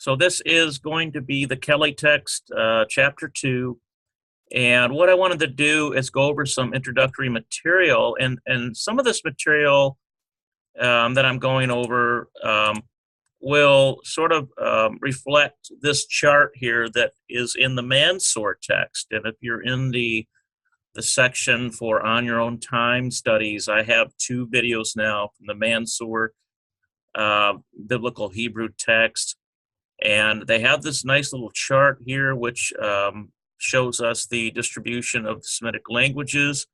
So this is going to be the Kelly text, chapter 2. And what I wanted to do is go over some introductory material. And some of this material that I'm going over will sort of reflect this chart here that is in the Mansour text. And if you're in the section for On Your Own Time studies, I have 2 videos now from the Mansour biblical Hebrew text. And they have this nice little chart here, which shows us the distribution of the Semitic languages.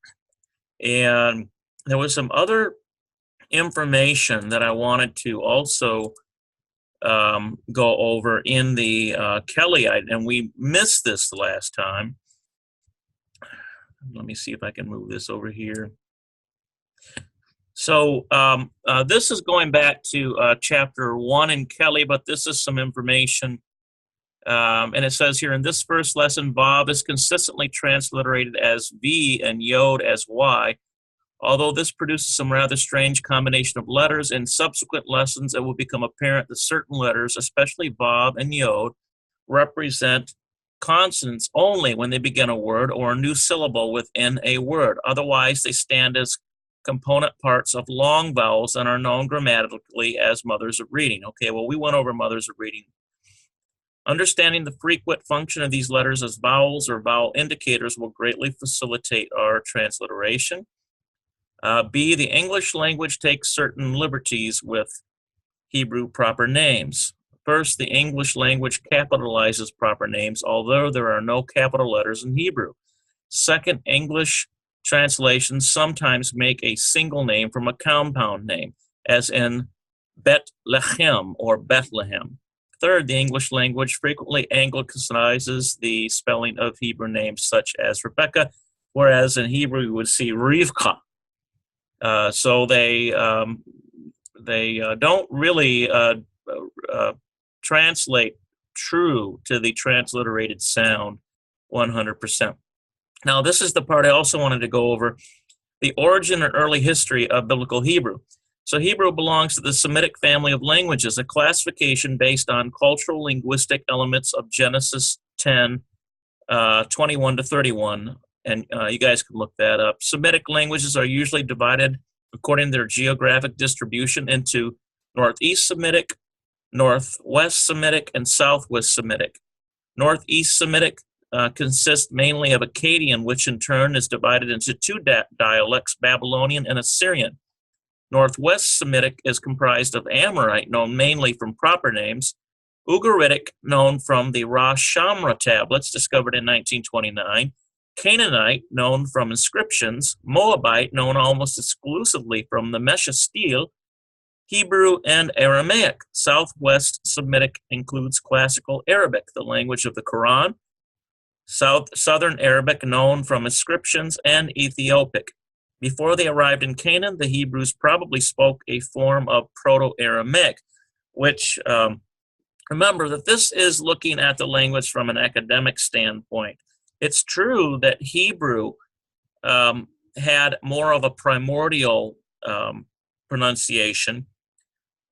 And there was some other information that I wanted to also go over in the Kellyite, and we missed this the last time. Let me see if I can move this over here. So this is going back to chapter 1 in Kelly, but this is some information. And it says here, in this first lesson, Vav is consistently transliterated as V and Yod as Y. Although this produces some rather strange combination of letters, in subsequent lessons it will become apparent that certain letters, especially Vav and Yod, represent consonants only when they begin a word or a new syllable within a word. Otherwise, they stand as component parts of long vowels and are known grammatically as mothers of reading. Okay, well, we went over mothers of reading. Understanding the frequent function of these letters as vowels or vowel indicators will greatly facilitate our transliteration. B, the English language takes certain liberties with Hebrew proper names. First, the English language capitalizes proper names, although there are no capital letters in Hebrew. Second, English translations sometimes make a single name from a compound name, as in Bet-Lechem or Bethlehem. Third, the English language frequently anglicizes the spelling of Hebrew names such as Rebecca, whereas in Hebrew you would see Rivka. So they don't really translate true to the transliterated sound 100%. Now, this is the part I also wanted to go over, the origin and early history of Biblical Hebrew. So Hebrew belongs to the Semitic family of languages, a classification based on cultural linguistic elements of Genesis 10, 21 to 31. And you guys can look that up. Semitic languages are usually divided according to their geographic distribution into Northeast Semitic, Northwest Semitic, and Southwest Semitic. Northeast Semitic consists mainly of Akkadian, which in turn is divided into 2 dialects, Babylonian and Assyrian. Northwest Semitic is comprised of Amorite, known mainly from proper names, Ugaritic, known from the Rosh Shamra tablets discovered in 1929, Canaanite, known from inscriptions, Moabite, known almost exclusively from the Mesha stele, Hebrew, and Aramaic. Southwest Semitic includes Classical Arabic, the language of the Quran, Southern Arabic, known from inscriptions, and Ethiopic. Before they arrived in Canaan, the Hebrews probably spoke a form of Proto-Aramaic, which, remember that this is looking at the language from an academic standpoint. It's true that Hebrew had more of a primordial pronunciation,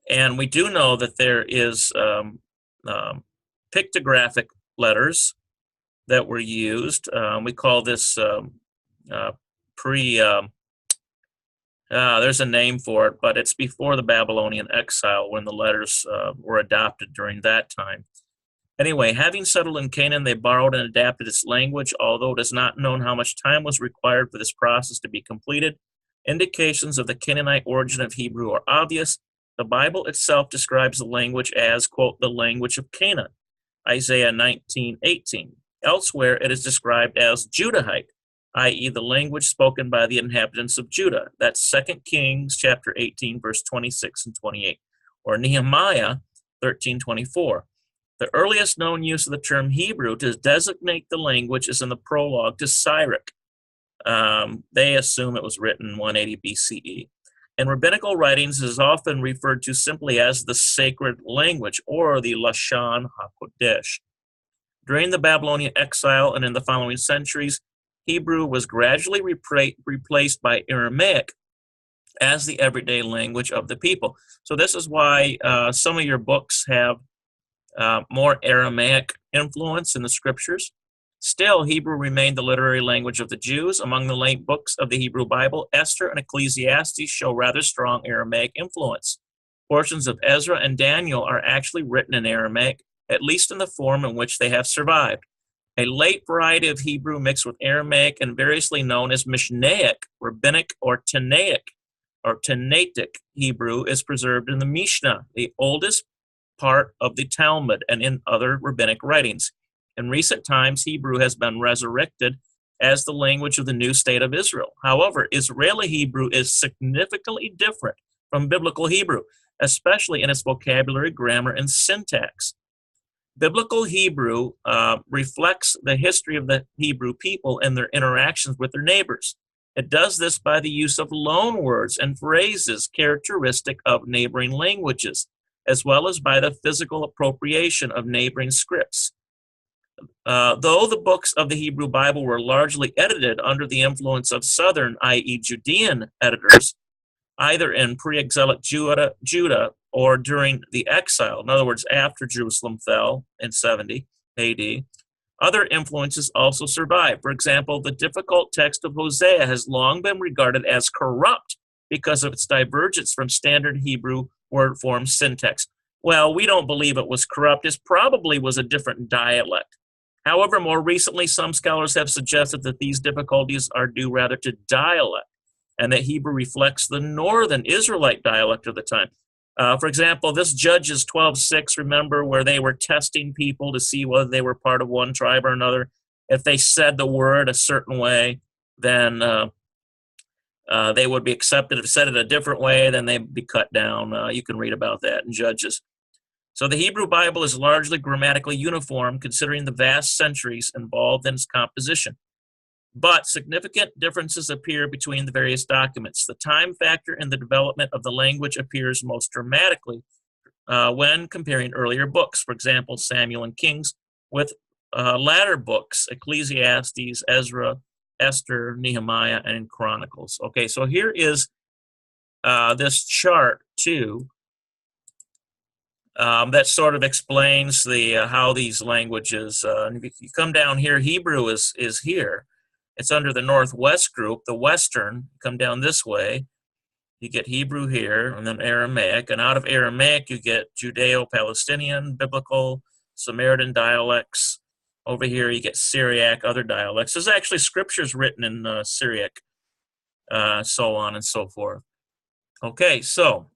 and we do know that there is pictographic letters that were used. We call this there's a name for it, but it's before the Babylonian exile when the letters were adopted during that time. Anyway, having settled in Canaan, they borrowed and adapted its language, although it is not known how much time was required for this process to be completed. Indications of the Canaanite origin of Hebrew are obvious. The Bible itself describes the language as, quote, the language of Canaan, Isaiah 19:18. Elsewhere, it is described as Judahite, i.e. the language spoken by the inhabitants of Judah. That's 2 Kings chapter 18, verse 26 and 28, or Nehemiah 13:24. The earliest known use of the term Hebrew to designate the language is in the prologue to Sirach. They assume it was written 180 BCE. In rabbinical writings, it is often referred to simply as the sacred language, or the Lashon HaKodesh. During the Babylonian exile and in the following centuries, Hebrew was gradually replaced by Aramaic as the everyday language of the people. So this is why some of your books have more Aramaic influence in the scriptures. Still, Hebrew remained the literary language of the Jews. Among the late books of the Hebrew Bible, Esther and Ecclesiastes show rather strong Aramaic influence. Portions of Ezra and Daniel are actually written in Aramaic, at least in the form in which they have survived. A late variety of Hebrew mixed with Aramaic and variously known as Mishnaic, Rabbinic, or Tanaitic Hebrew is preserved in the Mishnah, the oldest part of the Talmud, and in other rabbinic writings. In recent times, Hebrew has been resurrected as the language of the new state of Israel. However, Israeli Hebrew is significantly different from Biblical Hebrew, especially in its vocabulary, grammar, and syntax. Biblical Hebrew reflects the history of the Hebrew people and their interactions with their neighbors. It does this by the use of loan words and phrases characteristic of neighboring languages, as well as by the physical appropriation of neighboring scripts. Though the books of the Hebrew Bible were largely edited under the influence of southern, i.e. Judean editors, either in pre-exilic Judah or during the exile, in other words, after Jerusalem fell in 70 AD, other influences also survive. For example, the difficult text of Hosea has long been regarded as corrupt because of its divergence from standard Hebrew word form syntax. Well, we don't believe it was corrupt. It probably was a different dialect. However, more recently, some scholars have suggested that these difficulties are due rather to dialect, and that Hebrew reflects the northern Israelite dialect of the time. For example, this Judges 12:6, remember, where they were testing people to see whether they were part of one tribe or another. If they said the word a certain way, then they would be accepted. If they said it a different way, then they'd be cut down. You can read about that in Judges. So the Hebrew Bible is largely grammatically uniform, considering the vast centuries involved in its composition. But significant differences appear between the various documents. The time factor in the development of the language appears most dramatically when comparing earlier books, for example, Samuel and Kings, with latter books, Ecclesiastes, Ezra, Esther, Nehemiah, and Chronicles. Okay, so here is this chart, too, that sort of explains the how these languages, if you come down here, Hebrew is here. It's under the Northwest group, the Western. Come down this way, you get Hebrew here, and then Aramaic. And out of Aramaic, you get Judeo-Palestinian, Biblical, Samaritan dialects. Over here, you get Syriac, other dialects. There's actually scriptures written in Syriac, so on and so forth. Okay, so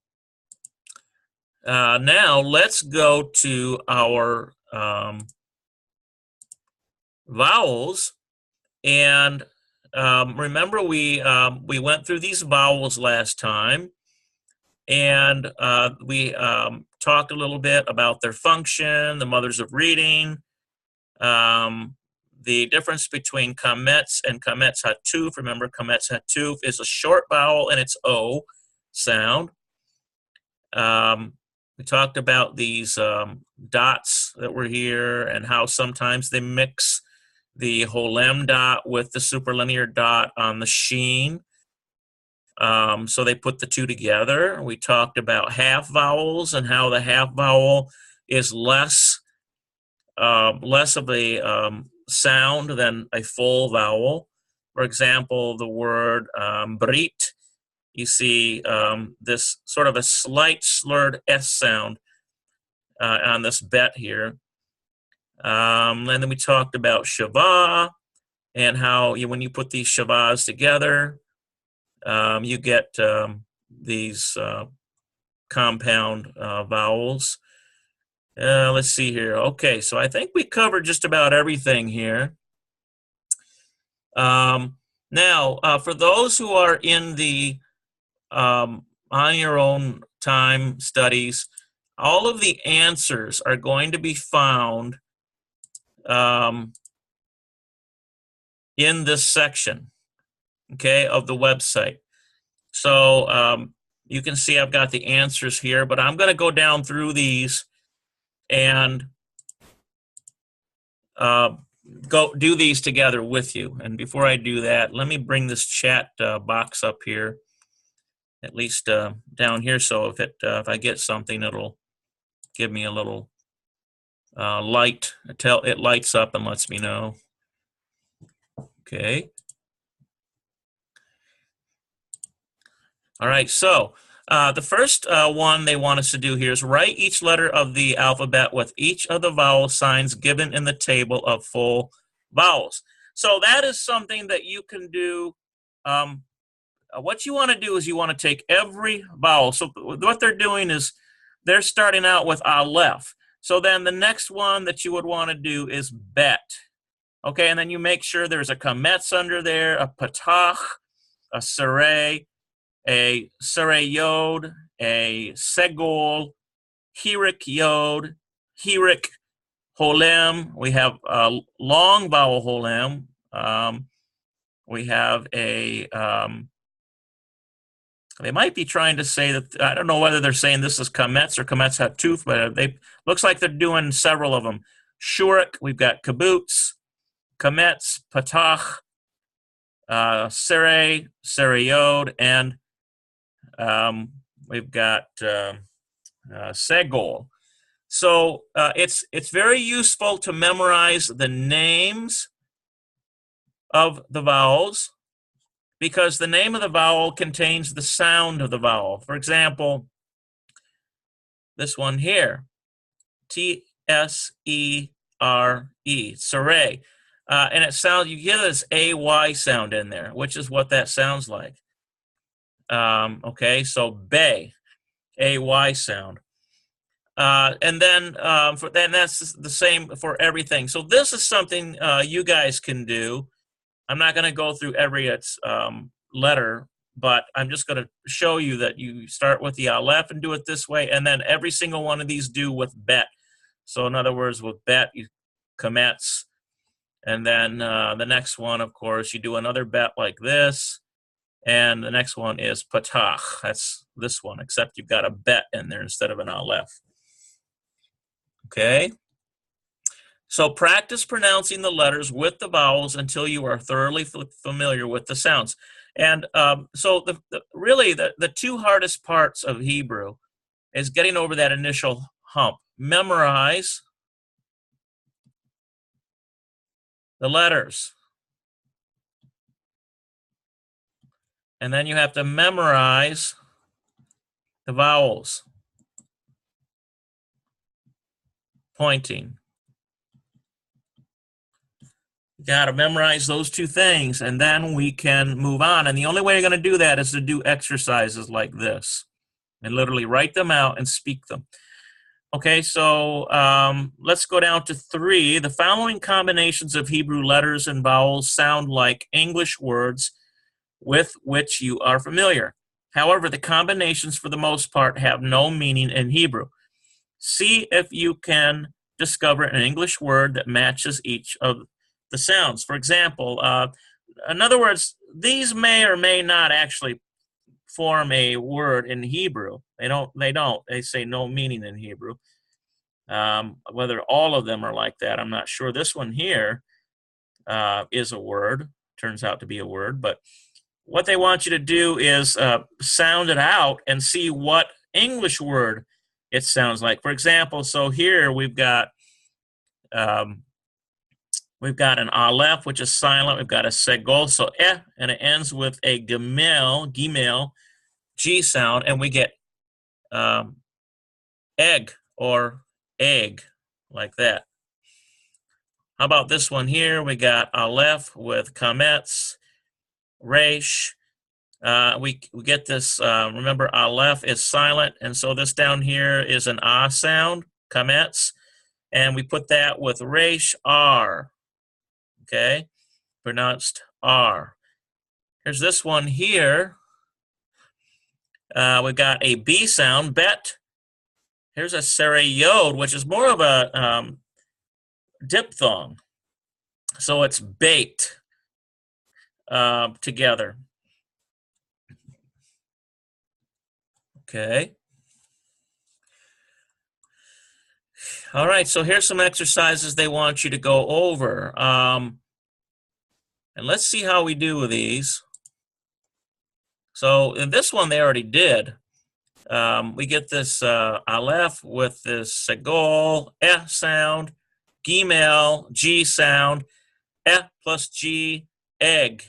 now let's go to our vowels. And remember, we went through these vowels last time, and we talked a little bit about their function, the mothers of reading, the difference between kametz and kametz hatuf. Remember, kametz hatuf is a short vowel in its O sound. We talked about these dots that were here and how sometimes they mix the holem dot with the superlinear dot on the sheen. So they put the two together. We talked about half vowels and how the half vowel is less of a sound than a full vowel. For example, the word brit, you see this sort of a slight slurred S sound on this bet here. And then we talked about Shavah and how when you put these Shavahs together, you get these compound vowels. Let's see here. Okay, so I think we covered just about everything here. Now, for those who are in the on your own time studies, all of the answers are going to be found in this section, okay, of the website. So you can see I've got the answers here, but I'm going to go down through these and go do these together with you. And before I do that, let me bring this chat box up here, at least down here, so if I get something, it'll give me a little light. It lights up and lets me know. Okay. All right, so the first one they want us to do here is write each letter of the alphabet with each of the vowel signs given in the table of full vowels. So that is something that you can do. What you want to do is you want to take every vowel. So what they're doing is they're starting out with aleph. So then the next one that you would want to do is bet. Okay, and then you make sure there's a kametz under there, a patach, a saray, a saray yod, a segol, hirik yod, hirik holem. We have a long vowel holem. We have a they might be trying to say that, I don't know whether they're saying this is kametz or kametz hatuf, but they looks like they're doing several of them. Shurik, we've got kibbutz, kametz, patach, saray, sarayod, and we've got segol. So it's very useful to memorize the names of the vowels, because the name of the vowel contains the sound of the vowel. For example, this one here, T-S-E-R-E, saray. And it sounds, you get this A-Y sound in there, which is what that sounds like. Okay, so bay, A-Y sound. And then that's the same for everything. So this is something you guys can do. I'm not going to go through every letter, but I'm just going to show you that you start with the aleph and do it this way, and then every single one of these do with bet. So in other words, with bet, you kametz, and then the next one, of course, you do another bet like this, and the next one is patach. That's this one, except you've got a bet in there instead of an aleph. Okay? So practice pronouncing the letters with the vowels until you are thoroughly familiar with the sounds. And so really the two hardest parts of Hebrew is getting over that initial hump. Memorize the letters. And then you have to memorize the vowels. Pointing. You got to memorize those two things, and then we can move on. And the only way you're going to do that is to do exercises like this and literally write them out and speak them. Okay, so let's go down to 3. The following combinations of Hebrew letters and vowels sound like English words with which you are familiar. However, the combinations for the most part have no meaning in Hebrew. See if you can discover an English word that matches each of the sounds. For example, in other words, these may or may not actually form a word in Hebrew. They don't. They say no meaning in Hebrew. Whether all of them are like that, I'm not sure. This one here is a word. Turns out to be a word. But what they want you to do is sound it out and see what English word it sounds like. For example, so here we've got an aleph, which is silent. We've got a segol, so and it ends with a gimel, G sound, and we get egg or egg, like that. How about this one here? We got aleph with kametz, resh. We get this, remember aleph is silent, and so this down here is an ah sound, kametz, and we put that with resh, r, okay, pronounced r. Here's this one here. We've got a B sound, bet. Here's a sarayod, which is more of a diphthong. So it's baked together. Okay. All right, so here's some exercises they want you to go over. And let's see how we do with these. So in this one, they already did. We get this aleph with this segol, sound, gimel, G sound, plus G, egg.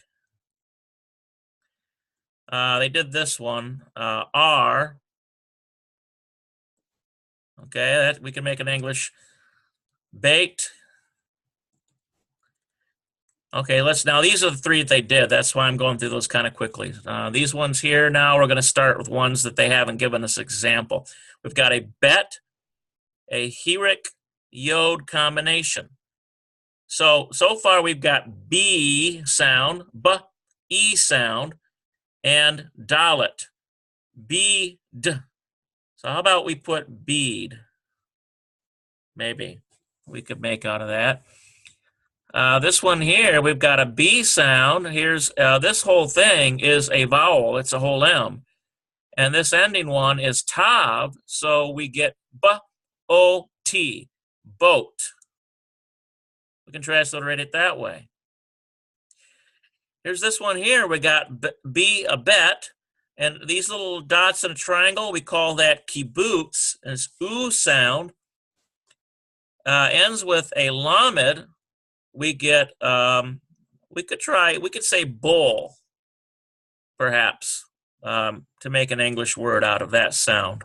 They did this one, R. Okay, that we can make in English. Baked. Okay, now these are the three that they did. That's why I'm going through those kind of quickly. These ones here, now we're going to start with ones that they haven't given us example. We've got a bet, a heric yod combination. So far we've got B sound, B, E sound, and dalet, B, D. So how about we put bead? Maybe we could make out of that. This one here, we've got a B sound. Here's this whole thing is a vowel. It's a whole M. And this ending one is tav, so we get B-O-T, boat. We can transliterate it that way. Here's this one here. We got B, a bet, and these little dots in a triangle, we call that kibbutz. And it's oo sound. Ends with a lamed. We get, we could say bull, perhaps, to make an English word out of that sound.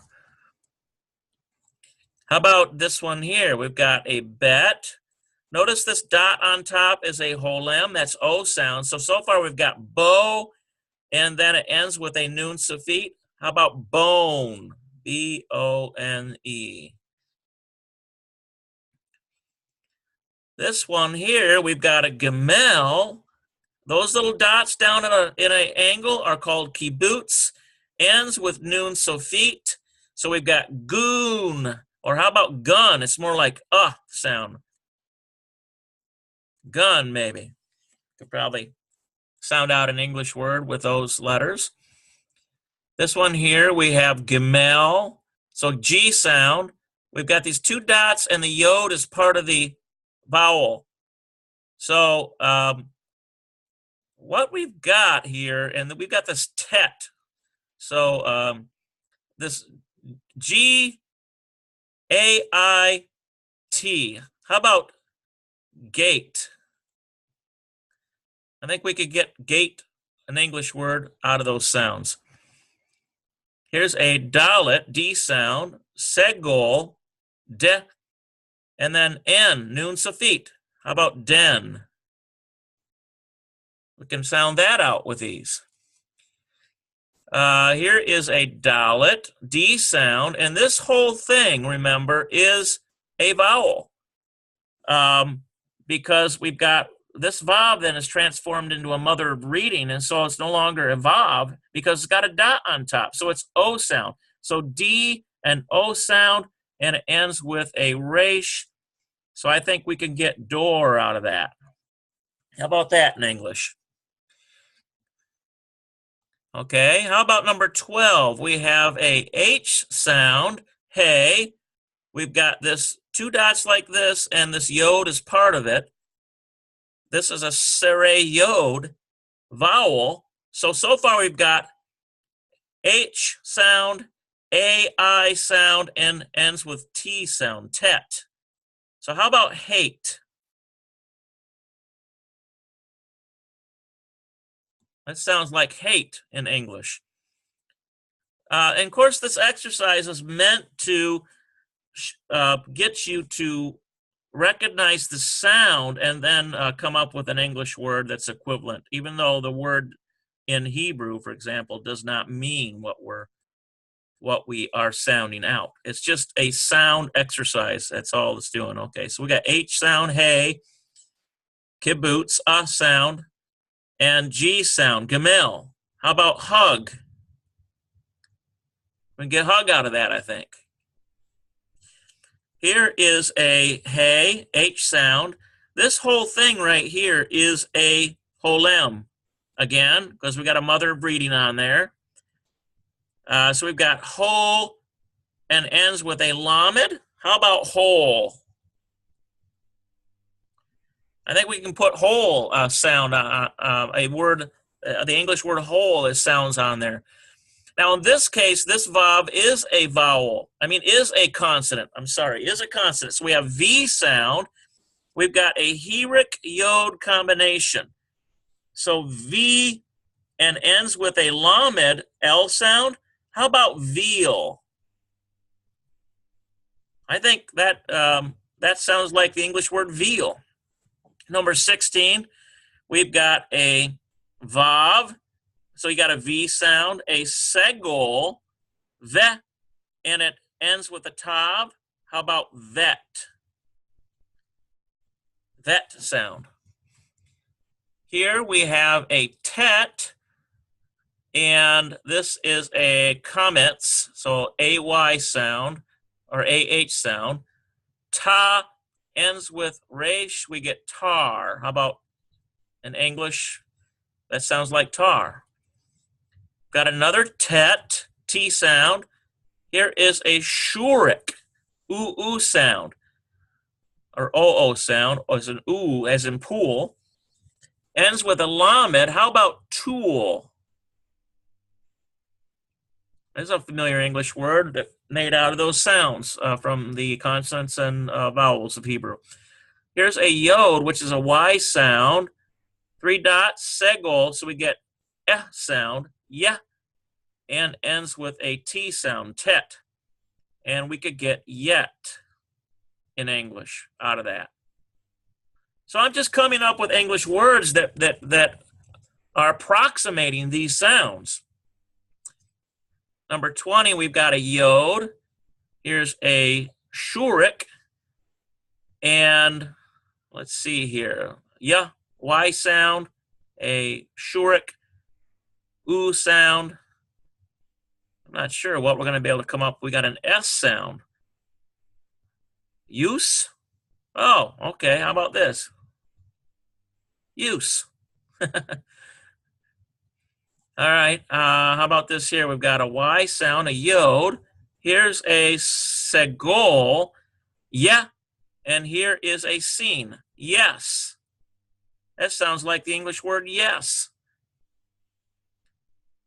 How about this one here? We've got a bet. Notice this dot on top is a holem. That's O sound. So far we've got bo, and then it ends with a nun safit. How about bone? B-O-N-E. This one here, we've got a gemel. Those little dots down in an angle are called kibbutz. Ends with nun sofit. So we've got goon. Or how about gun? It's more like sound. Gun, maybe. Could probably sound out an English word with those letters. This one here, we have gemel. So G sound. We've got these two dots, and the yod is part of the vowel. So what we've got here, and we've got this tet. So this G-A-I-T. How about gate? I think we could get gate, an English word, out of those sounds. Here's a dalet, D sound, segol, de, and then N, nun safit. How about den? We can sound that out with these. Here is a dalet, D sound, and this whole thing, remember, is a vowel. Because we've got this vav then is transformed into a mother of reading, and so it's no longer a vav because it's got a dot on top. So it's O sound. So D and O sound, and it ends with a resh. So I think we can get door out of that. How about that in English? Okay, how about number 12? We have a H sound, hey. We've got this two dots like this, and this yod is part of it. This is a sere yod vowel. So far we've got H sound, A-I sound, and ends with T sound, tet. So how about hate? That sounds like hate in English. And of course, this exercise is meant to get you to recognize the sound and then come up with an English word that's equivalent, even though the word in Hebrew, for example, does not mean what we are sounding out. It's just a sound exercise. That's all it's doing. Okay, so we got H sound, hey, kibbutz, sound, and G sound, gemel. How about hug? We can get hug out of that, I think. Here is a hey, H sound. This whole thing right here is a holem, again, because we got a mother of reading on there. So we've got whole and ends with a lamed. How about whole? I think we can put whole sound on a word. The English word whole is sounds on there. Now, in this case, this vav is a vowel. Is a consonant. Is a consonant. So we have V sound. We've got a heric yod combination. So V and ends with a lamed L sound. How about veal? I think that that sounds like the English word veal. Number 16, we've got a vav. So you got a V sound, a segol, ve, and it ends with a tav. How about vet? Vet sound. Here we have a tet, and this is a comments, so AY sound or AH sound. Ta ends with resh, we get tar. How about in English? That sounds like tar. Got another tet, T sound. Here is a shurik, oo sound, or oo sound, or as an oo, as in pool. Ends with a lamed. How about tool? There's a familiar English word that made out of those sounds from the consonants and vowels of Hebrew. Here's a yod, which is a Y sound. 3 dots, segol, so we get sound, yeah, and ends with a T sound, tet. And we could get yet in English out of that. So I'm just coming up with English words that are approximating these sounds. Number 20, we've got a yod. Here's a shurik. And let's see here. Yeah, Y sound, a shurik, oo sound. I'm not sure what we're going to be able to come up. We got an S sound. Use. Oh, okay. How about this? Use. All right. How about this here? We've got a Y sound, a yod. Here's a segol. Yeah. And here is a sin. Yes. That sounds like the English word yes.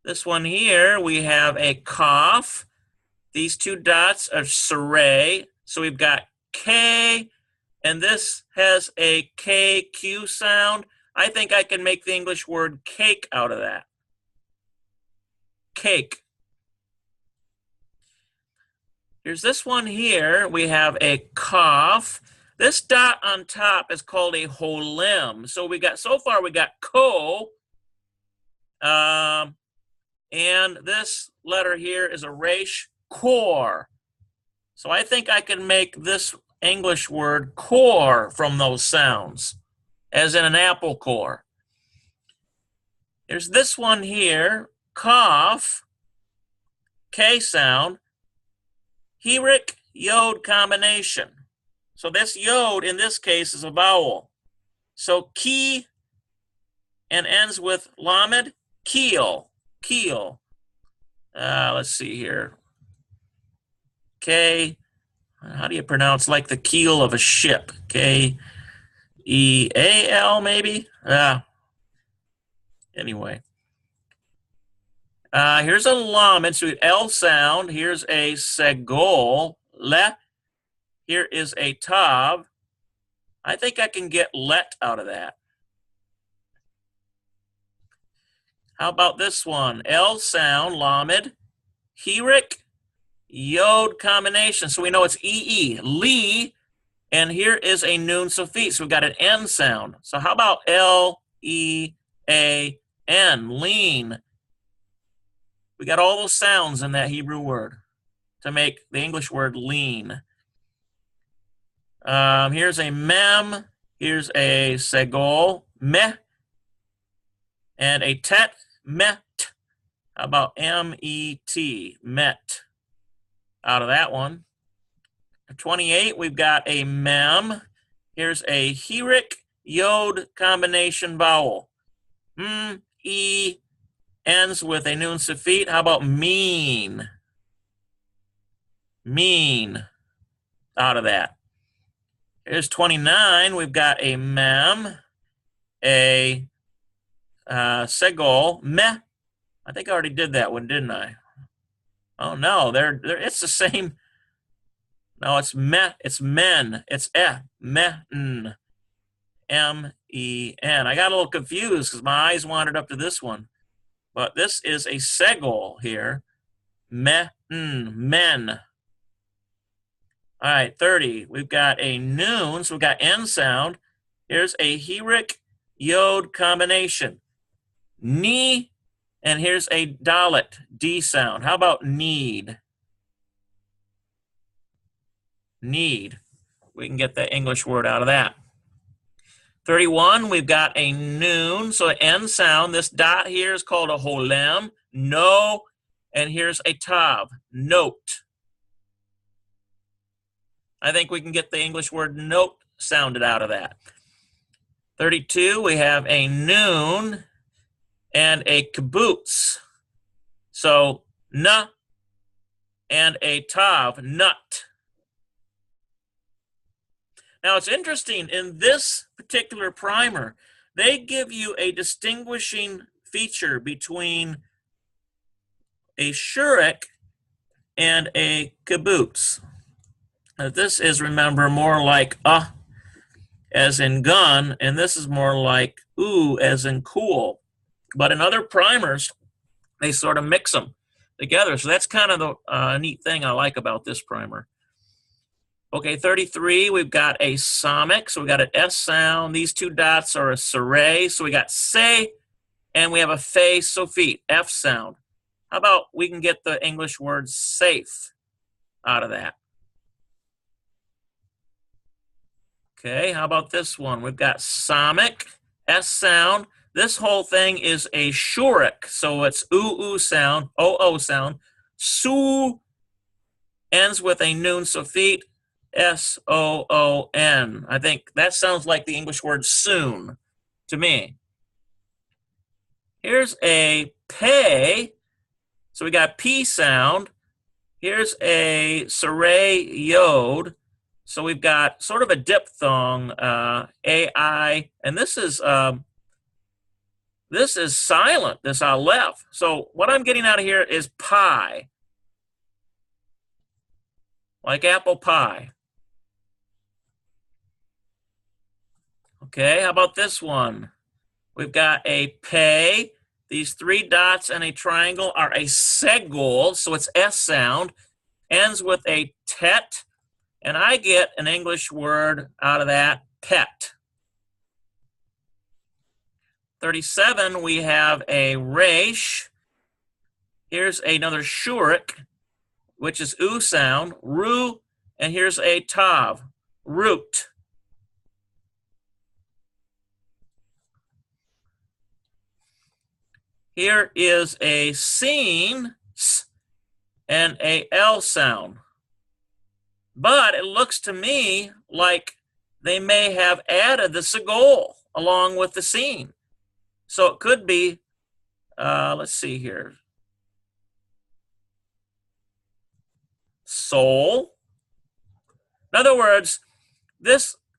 This one here, we have a cough. These 2 dots are saray. So we've got K, and this has a KQ sound. I think I can make the English word cake out of that. Cake. Here's this one here. We have a cough. This dot on top is called a holem. So so far we got ko. And this letter here is a resh, core. So I think I can make this English word core from those sounds, as in an apple core. There's this one here, cough, K sound, heric yod combination. So this yod in this case is a vowel. So ki and ends with lamed, keel, keel. Let's see here. K, how do you pronounce like the keel of a ship? K-E-A-L maybe? Anyway. Here's a lamed, so L sound. Here's a segol, le. Here is a tav. I think I can get let out of that. How about this one? L sound, lamed, heric, yod combination. So we know it's E-E, li, and here is a nun suffix. So we've got an N sound. So how about L-E-A-N, lean? We got all those sounds in that Hebrew word to make the English word lean. Here's a mem. Here's a segol, meh, and a tet, met. How about M-E-T, met? Out of that one. 28, we've got a mem. Here's a heric yod combination vowel. E ends with a nun suffix. How about mean? Mean. Out of that. Here's 29. We've got a mem, a segol, meh. I think I already did that one, didn't I? Oh no, it's the same. No, it's me, it's men. It's men. Men. I got a little confused because my eyes wandered up to this one. But this is a segol here. Men. All right, 30. We've got a noon, so we've got N sound. Here's a heric yod combination. Ni, and here's a dalet, D sound. How about need? Need. We can get the English word out of that. 31, we've got a noon, so an N sound. This dot here is called a holem, no, and here's a tav, note. I think we can get the English word note sounded out of that. 32, we have a noon and a kibbutz. So, na and a tav, nut. Now, it's interesting, in this particular primer, they give you a distinguishing feature between a shurik and a kibbutz. Now, this is, remember, more like as in gun, and this is more like as in cool. But in other primers, they sort of mix them together. So that's kind of the neat thing I like about this primer. Okay, 33, we've got a somic, so we got an S sound. These two dots are a serre, so we got say, and we have a fe, sofit, F sound. How about we can get the English word safe out of that? Okay, how about this one? We've got somic, S sound. This whole thing is a shurik, so it's oo sound, oo sound. Su ends with a noon sofit, S-O-O-N. I think that sounds like the English word soon to me. Here's a pay. So we got P sound. Here's a serre yod. So we've got sort of a diphthong, A-I, and this is silent, this aleph. So what I'm getting out of here is pie, like apple pie. Okay, how about this one? We've got a pay. These three dots and a triangle are a segol, so it's S sound. Ends with a tet, and I get an English word out of that, pet. 37, we have a resh. Here's another shurik, which is oo sound, ru, and here's a tav, root. Here is a seen and a L sound. But it looks to me like they may have added the segol along with the seen. So it could be, let's see here, soul. In other words,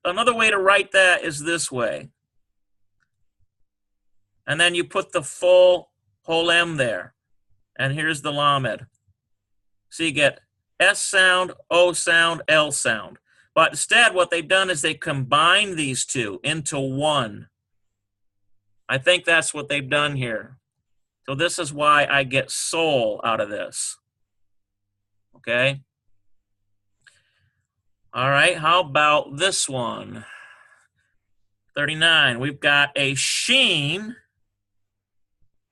another way to write that is this way. And then you put the full whole M there. And here's the lamed. So you get S sound, O sound, L sound. But instead, what they've done is they combine these two into one. I think that's what they've done here. So this is why I get soul out of this. Okay? All right, how about this one? 39, we've got a sheen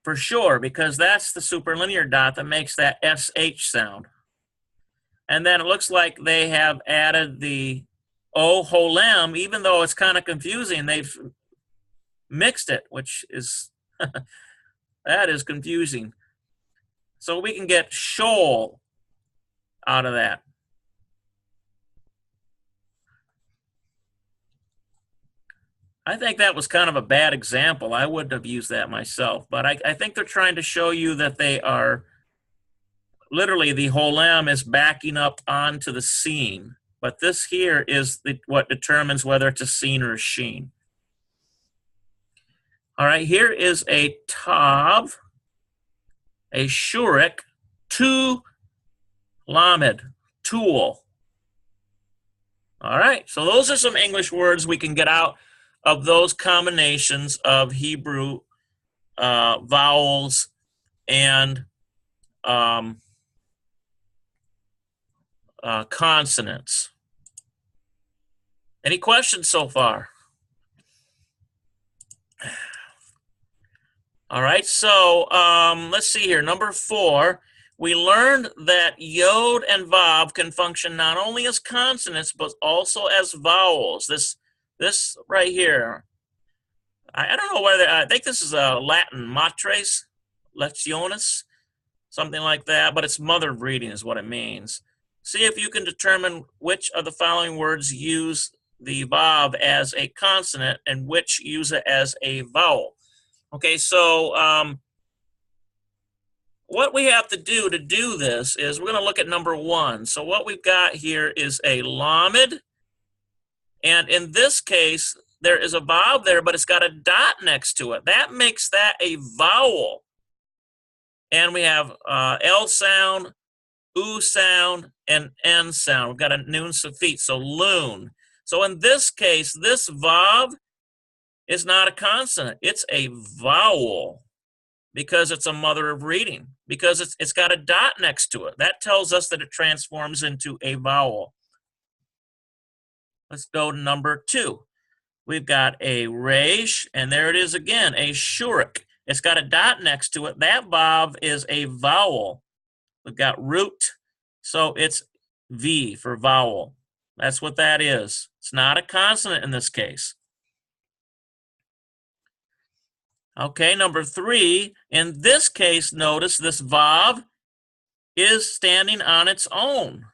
for sure, because that's the superlinear dot that makes that SH sound. And then it looks like they have added the O holem, even though it's kind of confusing. They've mixed it, which is, that is confusing. So we can get shoal out of that. I think that was kind of a bad example. I wouldn't have used that myself, but I think they're trying to show you that they are, literally the holem is backing up onto the seen. But this here is what determines whether it's a seen or a sheen. All right, here is a tav, a shurik, two lamed, tool. All right, so those are some English words we can get out of those combinations of Hebrew vowels and consonants. Any questions so far? All right, so let's see here. Number 4, we learned that yod and vav can function not only as consonants, but also as vowels. This right here, I don't know whether, I think this is a Latin, matres, lectionis, something like that, but it's mother of reading is what it means. See if you can determine which of the following words use the vav as a consonant and which use it as a vowel. Okay, so what we have to do this is we're going to look at number 1. So what we've got here is a lamed, and in this case, there is a vav there, but it's got a dot next to it. That makes that a vowel. And we have L sound, U sound, and N sound. We've got a nun suffix, so loon. So in this case, this vav is not a consonant. It's a vowel because it's a mother of reading, because it's got a dot next to it. That tells us that it transforms into a vowel. Let's go to number 2. We've got a resh, and there it is again, a shurik. It's got a dot next to it. That vav is a vowel. We've got root, so it's V for vowel. That's what that is. It's not a consonant in this case. Okay, number 3, in this case, notice this vav is standing on its own.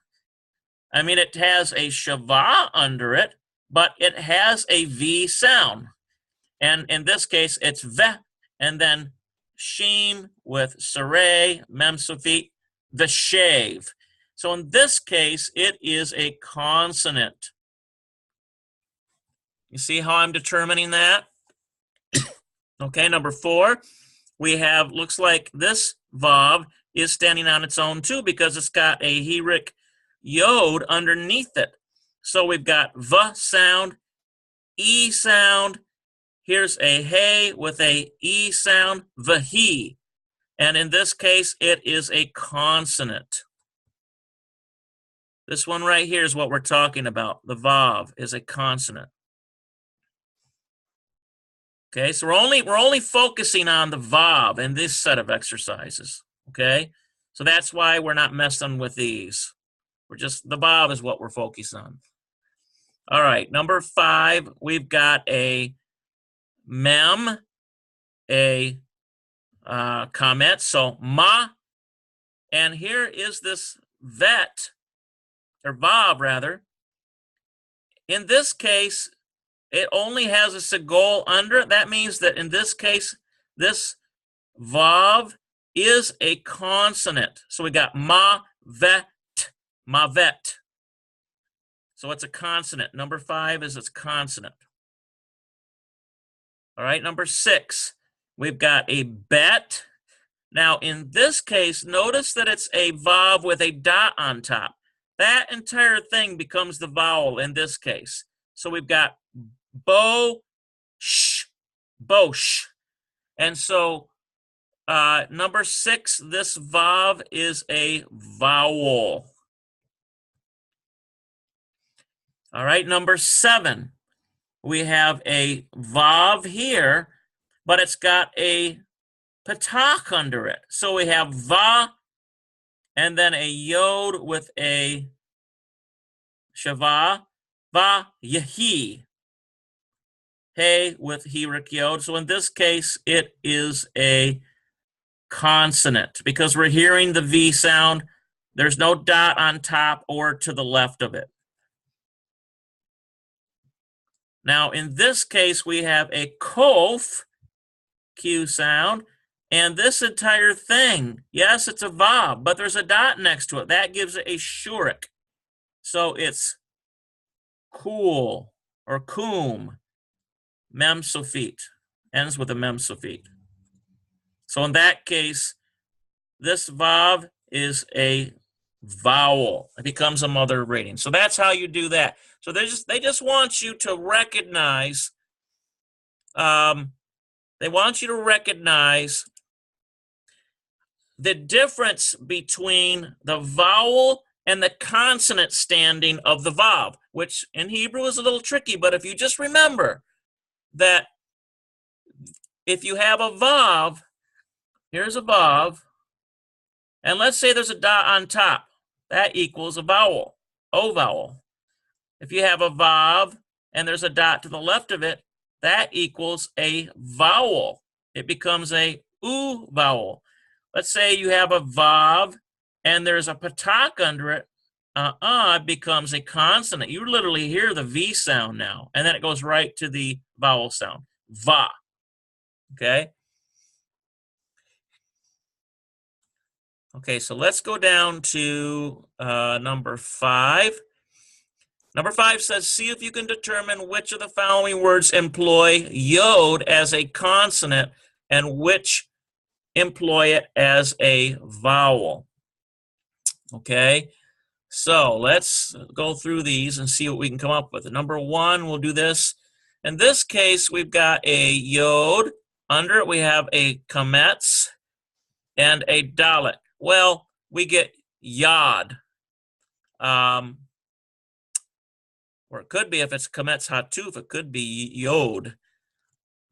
I mean, it has a shava under it, but it has a V sound. And in this case, it's ve, and then sheen with saray, mem suffix, veshev. So in this case, it is a consonant. You see how I'm determining that? Okay, number 4, we have, looks like this vav is standing on its own too because it's got a heric yod underneath it. So we've got v sound, e sound. Here's a hey with a e sound, vahi. And in this case, it is a consonant. This one right here is what we're talking about. The vav is a consonant. Okay, so we're only focusing on the vav in this set of exercises. Okay, so that's why we're not messing with these. We're just, the vav is what we're focused on. All right, number 5, we've got a mem, a comment, so ma, and here is this vet, or vav rather. In this case, it only has a segol under it. That means that in this case, this vav is a consonant. So we got ma, vet, mavet. So it's a consonant. Number 5 is its consonant. All right, number 6, we've got a bet. Now, in this case, notice that it's a vav with a dot on top. That entire thing becomes the vowel in this case. So we've got bo, sh, bosh. And so number 6, this vav is a vowel. All right, number 7, we have a vav here, but it's got a patach under it. So we have va, and then a yod with a shava, va, yahi. Hey with heric yod. So in this case, it is a consonant because we're hearing the V sound. There's no dot on top or to the left of it. Now, in this case, we have a kof, Q sound, and this entire thing, yes, it's a vav, but there's a dot next to it. That gives it a shurik. So it's cool or kum, mem suffix, ends with a mem suffix. So in that case, this vav is a vowel. It becomes a mother rating. So that's how you do that. So they just want you to recognize. They want you to recognize the difference between the vowel and the consonant standing of the vav, which in Hebrew is a little tricky, but if you just remember that if you have a vav, here's a vav, and let's say there's a dot on top, that equals a vowel, O vowel. If you have a vav and there's a dot to the left of it, that equals a vowel. It becomes a U vowel. Let's say you have a vav and there's a patak under it, it becomes a consonant. You literally hear the V sound now, and then it goes right to the vowel sound, va, okay? Okay, so let's go down to number 5. Number 5 says, see if you can determine which of the following words employ yod as a consonant and which employ it as a vowel. Okay, so let's go through these and see what we can come up with. Number 1, we'll do this. In this case, we've got a yod. Under it, we have a kametz and a dalet. Well, we get yod. Or it could be, if it's kametz hatuf, it could be yod.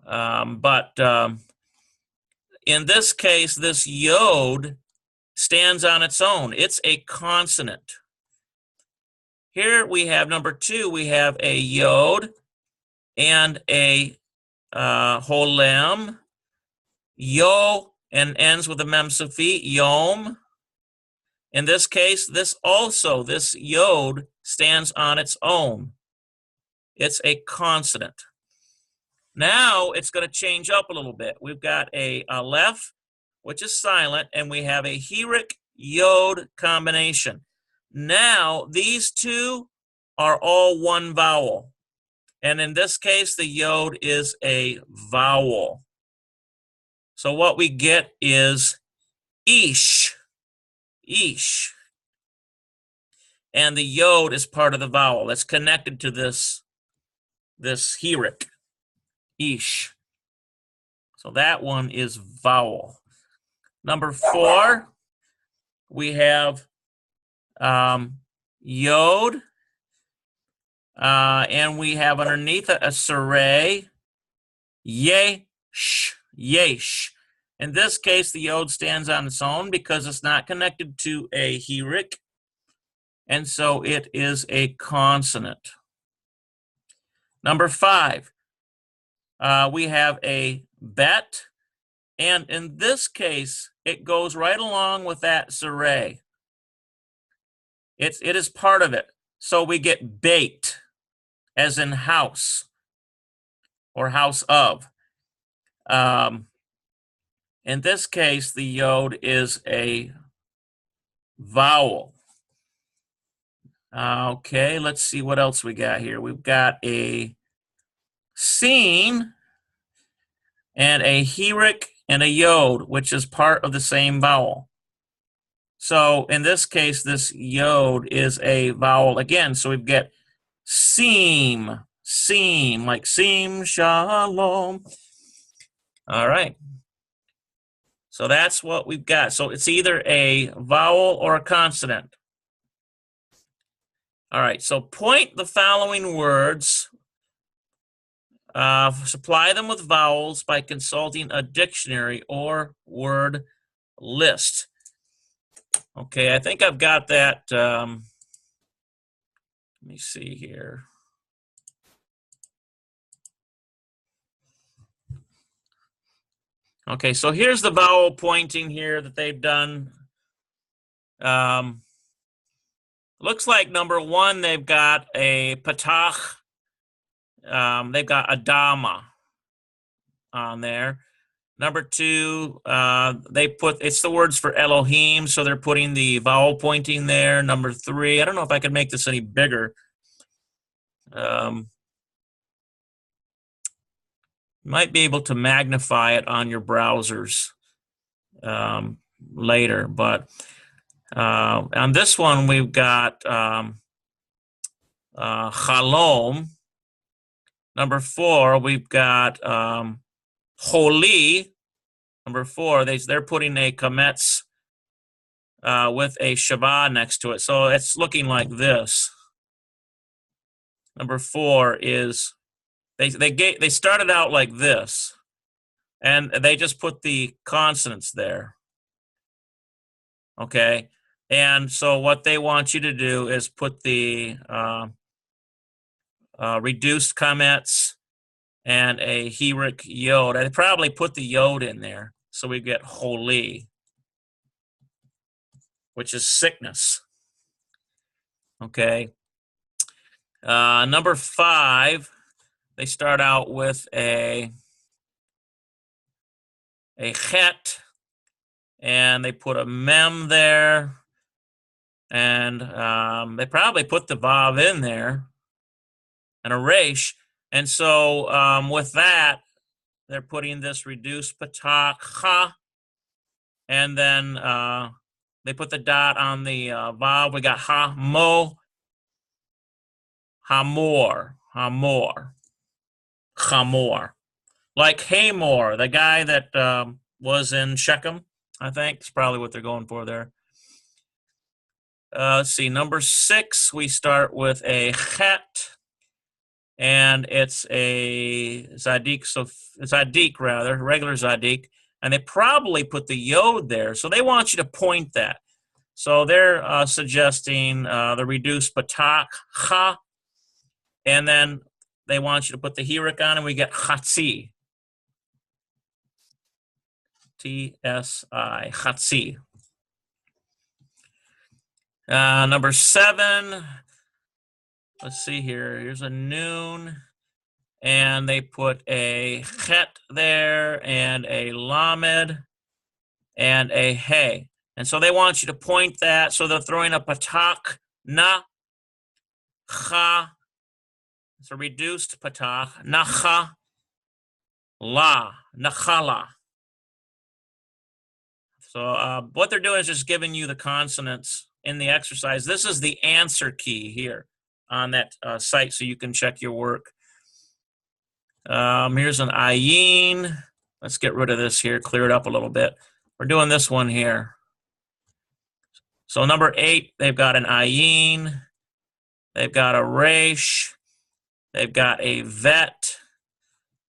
But in this case, this yod stands on its own. It's a consonant. Here we have number 2, we have a yod and a holem, yo, and ends with a mem sufi, yom. In this case, this yod stands on its own. It's a consonant. Now it's going to change up a little bit. We've got a aleph, which is silent, and we have a hirik yod combination. Now these two are all one vowel. And in this case, the yod is a vowel. So what we get is ish, ish. And the yod is part of the vowel that's connected to this hirik, ish. So that one is vowel. Number 4, we have yod, and we have underneath a saray, yesh, yesh. In this case, the yod stands on its own because it's not connected to a hirik, and so it is a consonant. Number 5, we have a bet, and in this case, it goes right along with that saray. It is part of it. So we get bait, as in house or house of. In this case, the yod is a vowel. Okay, let's see what else we got here. We've got a sin and a hirik and a yod, which is part of the same vowel. So in this case, this yod is a vowel again. So we've got seam, seam, like seam shalom. All right. So that's what we've got. So it's either a vowel or a consonant. All right, so point the following words. Supply them with vowels by consulting a dictionary or word list. Okay, I think I've got that. Let me see here. Okay, so here's the vowel pointing here that they've done. Looks like number 1, they've got a patach. They've got adama on there. Number 2, it's the words for Elohim, so they're putting the vowel pointing there. Number 3, I don't know if I can make this any bigger. Might be able to magnify it on your browsers later, but On this one, we've got Chalom. Number 4, we've got Holi. Number 4, they're putting a kametz with a shabbat next to it. So it's looking like this. Number 4 is, they started out like this, and they just put the consonants there. Okay, and so what they want you to do is put the reduced kametz and a Hebrew yod. I'd probably put the yod in there, so we get holy, which is sickness. Okay. Number 5, they start out with a chet, and they put a mem there, and they probably put the vav in there, and a resh. And so with that, they're putting this reduced patach cha, and then they put the dot on the vav. We got ha mo, hamor, chamor. Like Hamor, the guy that was in Shechem, I think. It's probably what they're going for there. Let's see, number 6, we start with a chet, and it's a zadik, so zadik rather, regular zadik, and they probably put the yod there, so they want you to point that. So they're suggesting the reduced patach cha, and then they want you to put the hirik on, and we get chatzi. T-S-I, chatzi. Number 7, let's see here. Here's a noon, and they put a chet there, and a lamed, and a hey. And so they want you to point that, so they're throwing a patach, na, cha, it's a reduced patach, nacha, la, nachala. So what they're doing is just giving you the consonants in the exercise. This is the answer key here on that site, so you can check your work. Here's an ayin. Let's get rid of this here, clear it up a little bit. We're doing this one here. So number 8, they've got an ayin. They've got a resh. They've got a vet.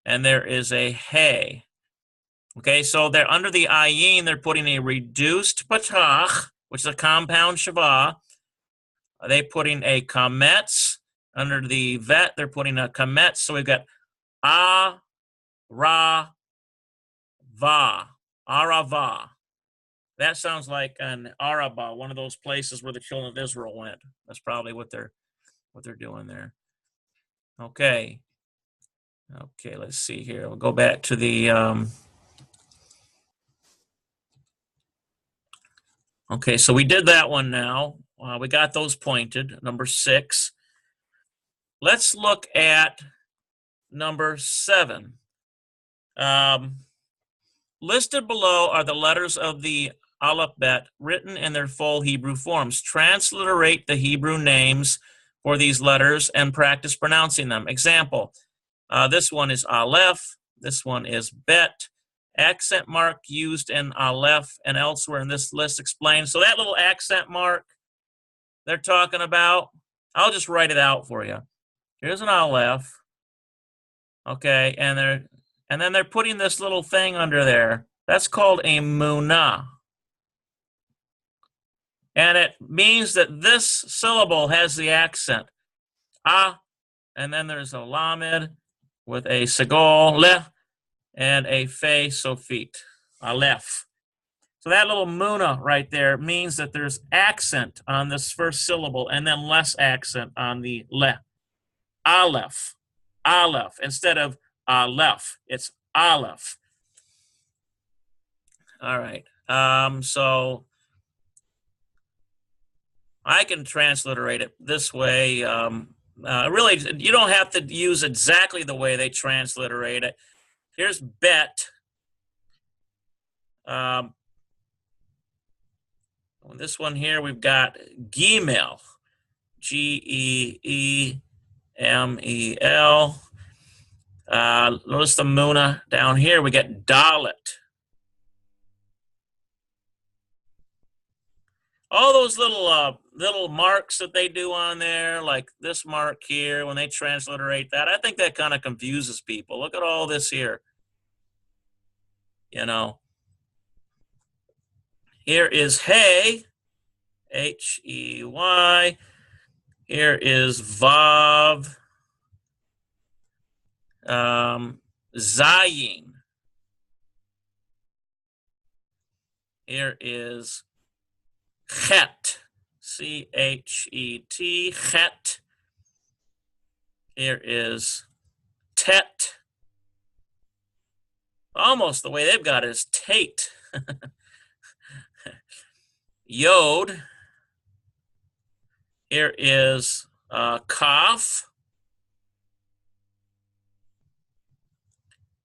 And there is a hey. Okay, so they're under the ayin, they're putting a reduced patach, which is a compound shavah. They're putting a kametz. Under the vet, they're putting a kametz. So we've got a, ra, va, arava. That sounds like an Araba, one of those places where the children of Israel went. That's probably what they're doing there. Okay. Okay, let's see here. We'll go back to the okay, so we did that one now. We got those pointed, number 6. Let's look at number 7. Listed below are the letters of the alphabet written in their full Hebrew forms. Transliterate the Hebrew names for these letters and practice pronouncing them. Example, this one is Aleph, this one is Bet. Accent mark used in Aleph and elsewhere in this list explained. So that little accent mark they're talking about, I'll just write it out for you. Here's an Aleph, okay, and then they're putting this little thing under there. That's called a munah. And it means that this syllable has the accent. Ah, and then there's a lamed with a segol, le, and a fe sofit, aleph. So that little munah right there means that there's accent on this first syllable and then less accent on the le. Aleph, aleph, instead of aleph, it's aleph. All right, so I can transliterate it this way. Really, you don't have to use exactly the way they transliterate it. Here's bet. This one here, we've got Gimel, G-E-E-M-E-L. Notice the Muna down here. We get Dalet. All those little marks that they do on there, like this mark here, when they transliterate that, I think that kind of confuses people. Look at all this here. You know, here is Hey, H-E-Y. Here is Vav, Zayin. Here is Chet, C-H-E-T, Chet. Here is Tet. Almost the way they've got it is Tate. Yod. Here is Kaf.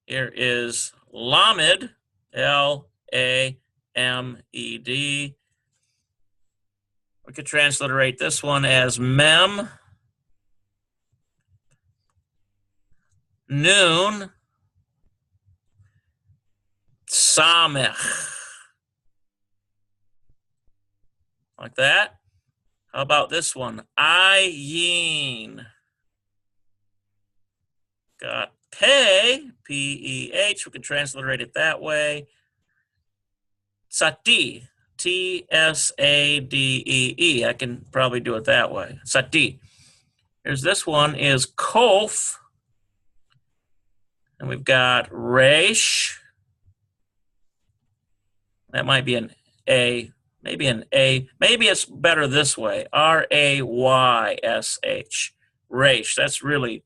Here is Lamed, L-A-M-E-D. We could transliterate this one as Mem. Noon. Samech. Like that. How about this one? Ayin. Got Peh, P-E-H. We can transliterate it that way. Sati, T-S-A-D-E-E. I can probably do it that way. Sati. Here's this one is Kof. And we've got Resh. That might be an A. Maybe an A. Maybe it's better this way. R-A-Y-S-H. Resh. That's really.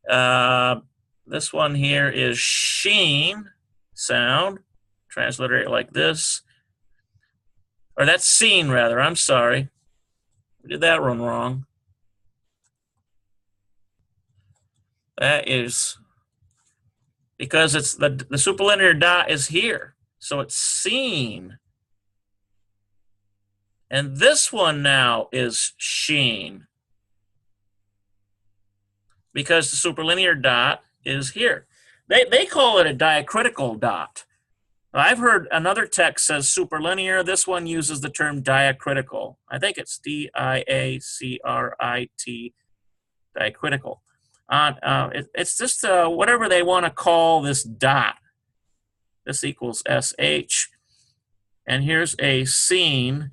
This one here is Sheen sound. Transliterate like this. Or that's seen, rather. I'm sorry. We did that one wrong. That is because it's the superlinear dot is here. So it's seen. And this one now is sheen. Because the superlinear dot is here. They call it a diacritical dot. I've heard another text says superlinear. This one uses the term diacritical. I think it's D-I-A-C-R-I-T, diacritical. It's just whatever they want to call this dot. This equals SH. And here's a scene,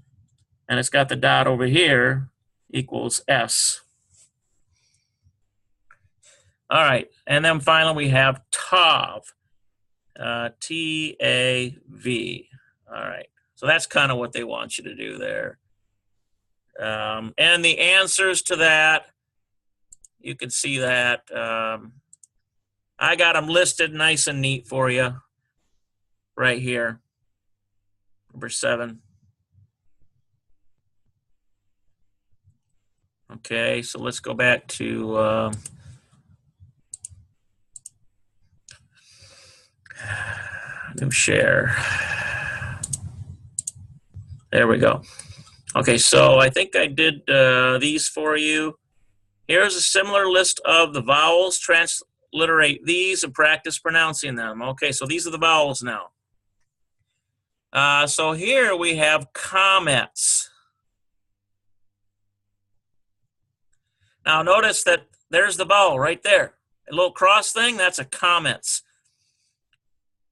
and it's got the dot over here, equals S. All right, and then finally we have Tav, T-A-V. All right, so that's kind of what they want you to do there. And the answers to that, you can see that. I got them listed nice and neat for you right here. Number 7. Okay, so let's go back to new share. There we go. Okay, so I think I did these for you. Here's a similar list of the vowels. Transliterate these and practice pronouncing them. Okay, so these are the vowels now. So here we have comets. Now notice that there's the vowel right there. A little cross thing, that's a comets.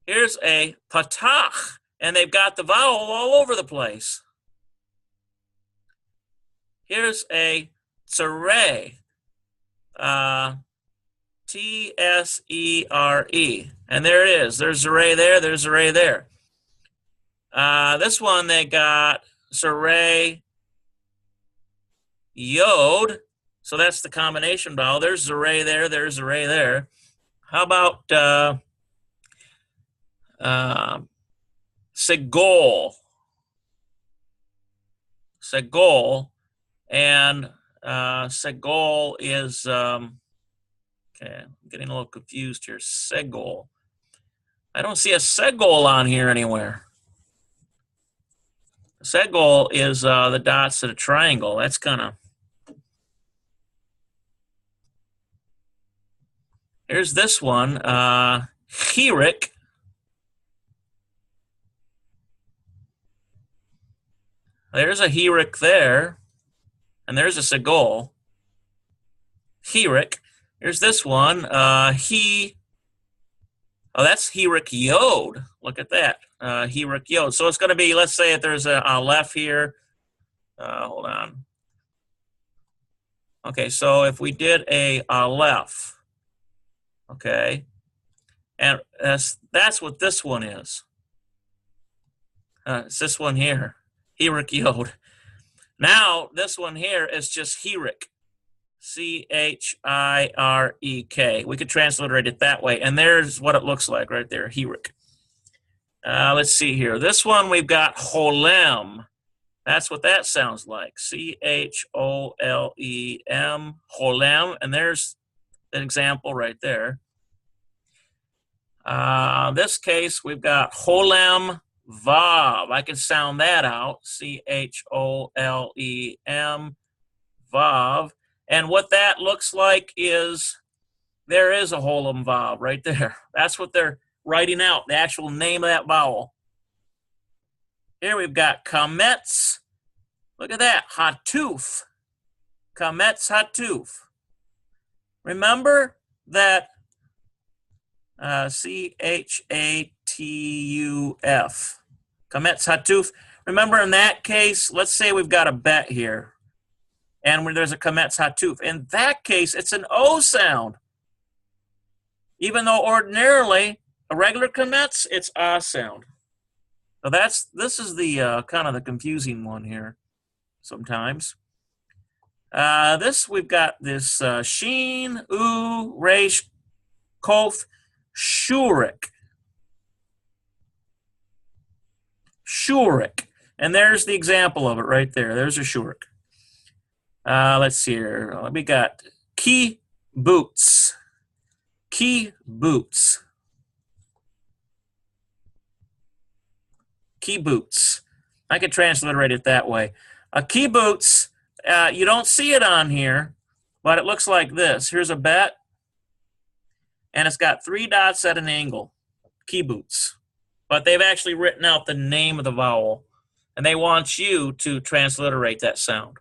Here's a patach, and they've got the vowel all over the place. Here's a tsere, T-S-E-R-E, and there it is. There's tsere there, there's tsere there. This one they got tsere yod, so that's the combination vowel. There's tsere there, there's tsere there. How about segol? Segol, and segol is, okay, I'm getting a little confused here. Segol. I don't see a segol on here anywhere. Segol is the dots of a triangle. That's kind of. Here's this one, Chirik. There's a Chirik there, and there's a Segol. Chirik. Here's this one, oh, that's Chirik Yod. Look at that, Chirik Yod. So it's going to be, let's say if there's a Aleph here. Hold on. Okay, so if we did a Aleph, okay, and that's what this one is. It's this one here, Chirik Yod. Now, this one here is just Chirik, C-H-I-R-E-K. We could transliterate it that way, and there's what it looks like right there, Chirik. Let's see here. This one we've got Holem. That's what that sounds like, C-H-O-L-E-M, Holem, and there's an example right there. This case, we've got Holem Vav. I can sound that out, C-H-O-L-E-M, Vav. And what that looks like is there is a Holem Vav right there. That's what they're writing out, the actual name of that vowel. Here we've got Kametz. Look at that, Hatuf. Kametz Hatuf. Remember that C-H-A-T-U-F. Kametz Hatuf. Remember in that case, let's say we've got a bet here, and when there's a Kametz Hatuf. In that case, it's an O sound. Even though ordinarily, a regular Kametz, it's A sound. So this is the kind of the confusing one here sometimes. We've got this Sheen, U, Resh, Kof, Shurik. Shurik. And there's the example of it right there. There's a Shurik. Let's see here. We got Key Boots. Key Boots. Key Boots. I could transliterate it that way. Key Boots, you don't see it on here, but it looks like this. Here's a bet, and it's got 3 dots at an angle. Key Boots. But they've actually written out the name of the vowel, and they want you to transliterate that sound.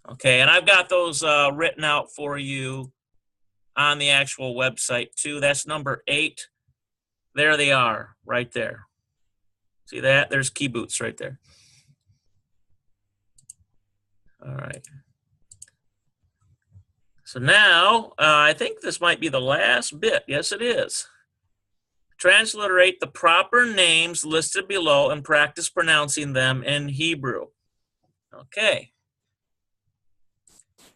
Okay, and I've got those written out for you on the actual website too. That's number 8. There they are, right there. See that? There's Key Boots right there. All right. So now, I think this might be the last bit. Yes, it is. Transliterate the proper names listed below and practice pronouncing them in Hebrew. Okay.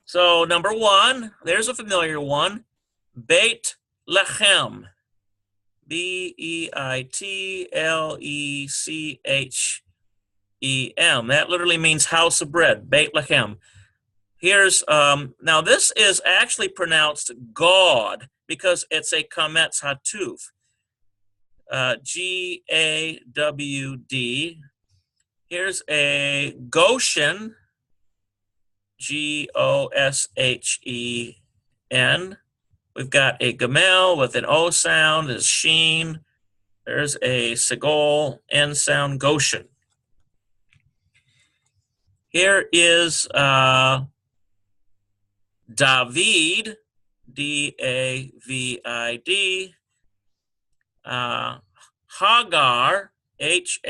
So number 1, there's a familiar one, Beit Lechem. B-E-I-T-L-E-C-H-E-M. That literally means house of bread, Beit Lechem. Here's, now this is actually pronounced God because it's a Kametz Hatuf. G-A-W-D. Here's a Goshen, G-O-S-H-E-N. We've got a Gamel with an O sound, is Sheen. There's a Segol, N sound, Goshen. Here is David, D-A-V-I-D. Hagar, H-A-G-A-R.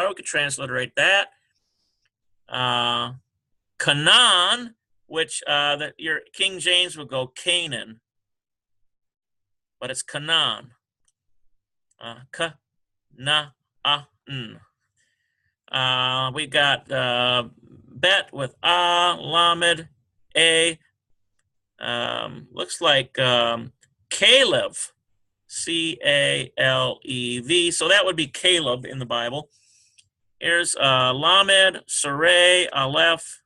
We could transliterate that. Canaan, which your King James would go Canaan, but it's Canaan. Ka-na-a-n. We got Bet with A, Lamed, A. Looks like Caleb, C-A-L-E-V. So that would be Caleb in the Bible. Here's Lamed, Sarai, Aleph,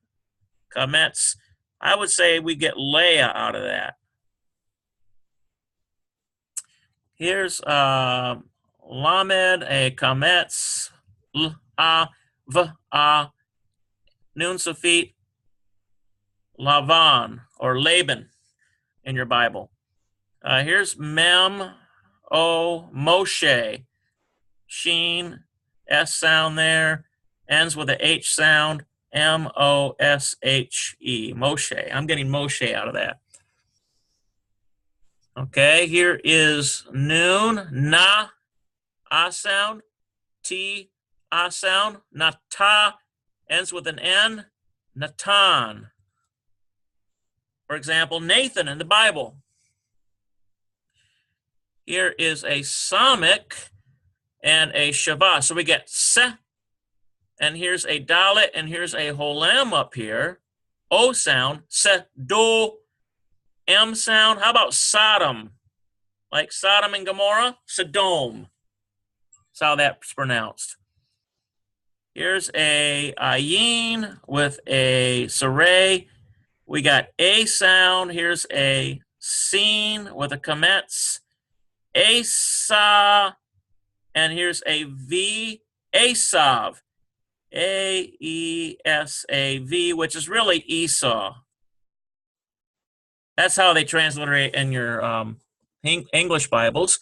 Kametz. I would say we get Leah out of that. Here's lamed, a kametz, l-a, v-a, nun sufit, Lavan or Laban in your Bible. Here's Mem, O, Moshe, Sheen, S sound there, ends with a H sound, M-O-S-H-E, Moshe. I'm getting Moshe out of that. Okay, here is Noon, Na, A sound, T, A sound, Nata, ends with an N, Natan. For example, Nathan in the Bible. Here is a Samik and a Shavah. So we get Se, and here's a Dalet, and here's a Holam up here. O sound, Se, Do, M sound. How about Sodom? Like Sodom and Gomorrah? Sodom. That's how that's pronounced. Here's a Ayin with a Saray. We got A sound. Here's a Sin with a Kametz. Asa, and here's a V, Asav, A-E-S-A-V, which is really Esau. That's how they transliterate in your English Bibles.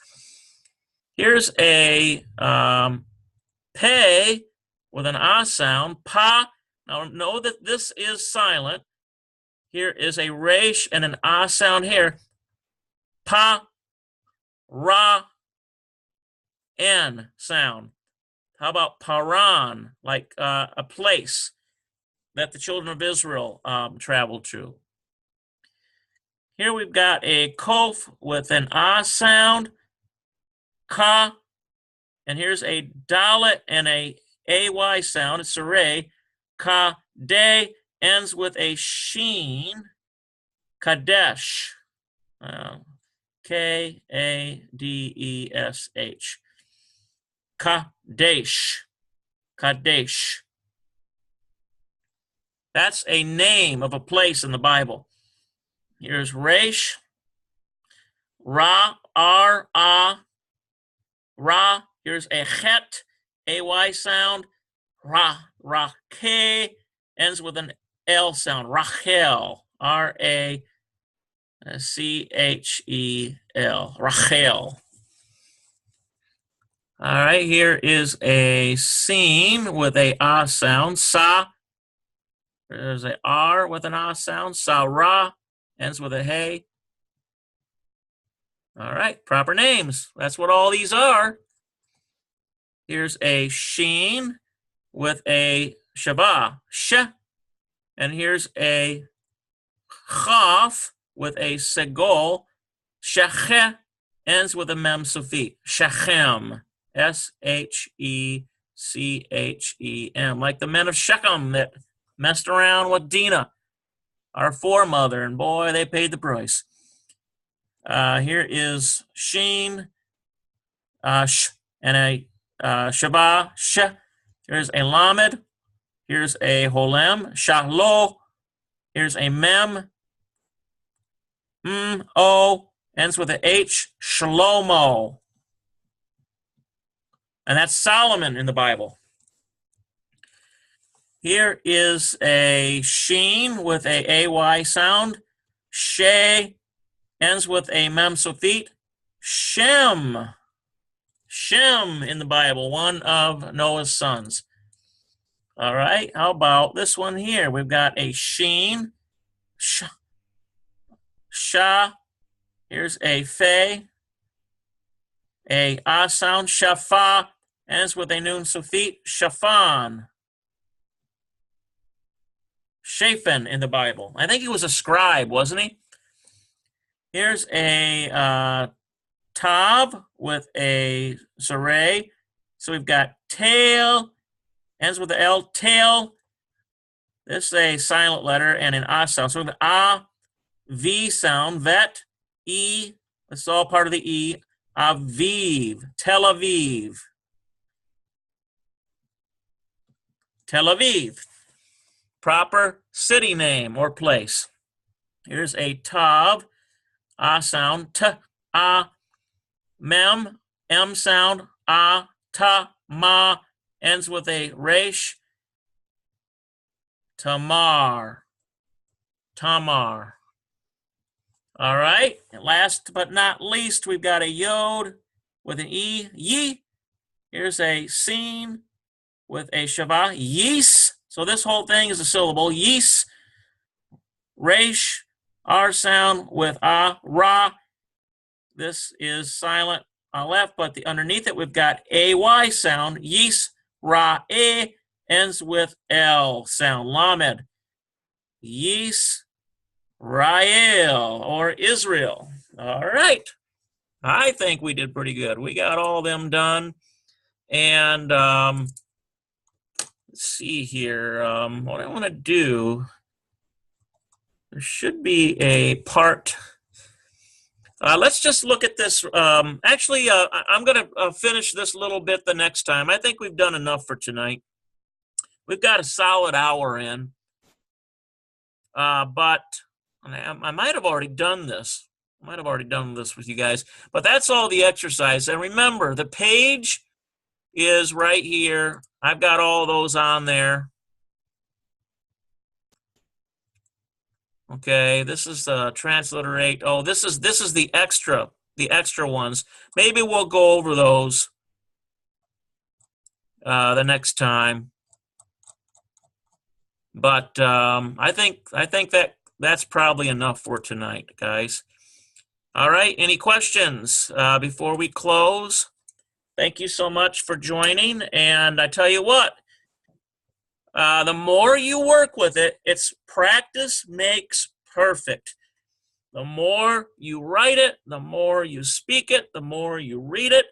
Here's a Pe with an A sound, Pa. Now know that this is silent. Here is a Resh and an A sound here. Pa, Ra, N sound. How about Paran, like a place that the children of Israel traveled to? Here we've got a Kof with an A sound, Ka, and here's a Dalet and a AY sound, it's Saray, Ka, De, ends with a Sheen, Kadesh, K-A-D-E-S-H. Kadesh. Kadesh. That's a name of a place in the Bible. Here's Resh, Ra, R, A, Ra. Here's a Chet, A-Y sound, Ra, Ra-Ke, ends with an L sound, Rachel, R-A-C-H-E-L, Rachel. All right, here is a Sin with a A sound, Sa. There's a R with an A sound, Sa-Ra, ends with a Hey. All right, proper names. That's what all these are. Here's a Sheen with a Shabbat, Sh. And here's a Chaf with a Segol, Shechem, ends with a Mem Sufit, Shechem, S-H-E-C-H-E-M, like the men of Shechem that messed around with Dinah, our foremother, and boy, they paid the price. Here is Sheen, Sh, and a Shabbat, Sh. Here's a Lamed. Here's a Holem, Shahlo. Here's a Mem, O, ends with a H, Shlomo. And that's Solomon in the Bible. Here is a Sheen with a AY sound, She, ends with a Mem Sofit, Shem. Shem in the Bible, one of Noah's sons. All right, how about this one here? We've got a Sheen, Sha. Here's a Fe, a A sound, Shafa, ends with a Nun Sufit, Shafan. Shaphan in the Bible. I think he was a scribe, wasn't he? Here's a Tav with a Saray. So we've got tail, ends with the L, tail. This is a silent letter and an A sound. So we have A, V sound, vet, E. This is all part of the E. Aviv, Tel Aviv. Tel Aviv. Proper city name or place. Here's a Tav, A sound, T, A, Mem, M sound, ta, ma, ends with a resh. Tamar. Tamar. All right. And last but not least, we've got a yod with an e, ye. Here's a sin with a shava, yis. So this whole thing is a syllable, yis. Resh, R sound with a, ra. This is silent on left, but underneath it we've got ay sound, yis, ra, e, ends with l sound, lamed. Yis, Rael, or Israel. All right. I think we did pretty good. We got all them done. And let's see here. What I want to do, there should be a part. Let's just look at this. Actually, I'm going to finish this little bit the next time. I think we've done enough for tonight. We've got a solid hour in. But I might have already done this. I might have already done this with you guys. But that's all the exercise. And remember, the page is right here. I've got all those on there. Okay, this is Transliterate. Oh, this is the extra ones. Maybe we'll go over those the next time. But I think that's probably enough for tonight, guys. All right, any questions before we close? Thank you so much for joining. And I tell you what, the more you work with it, it's practice makes perfect. The more you write it, the more you speak it, the more you read it,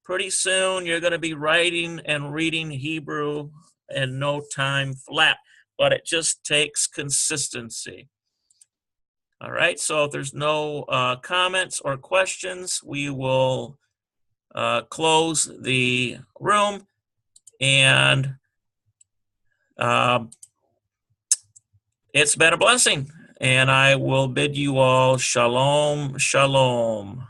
pretty soon you're going to be writing and reading Hebrew in no time flat. But it just takes consistency. All right, so if there's no comments or questions, we will close the room, and it's been a blessing, and I will bid you all shalom, shalom.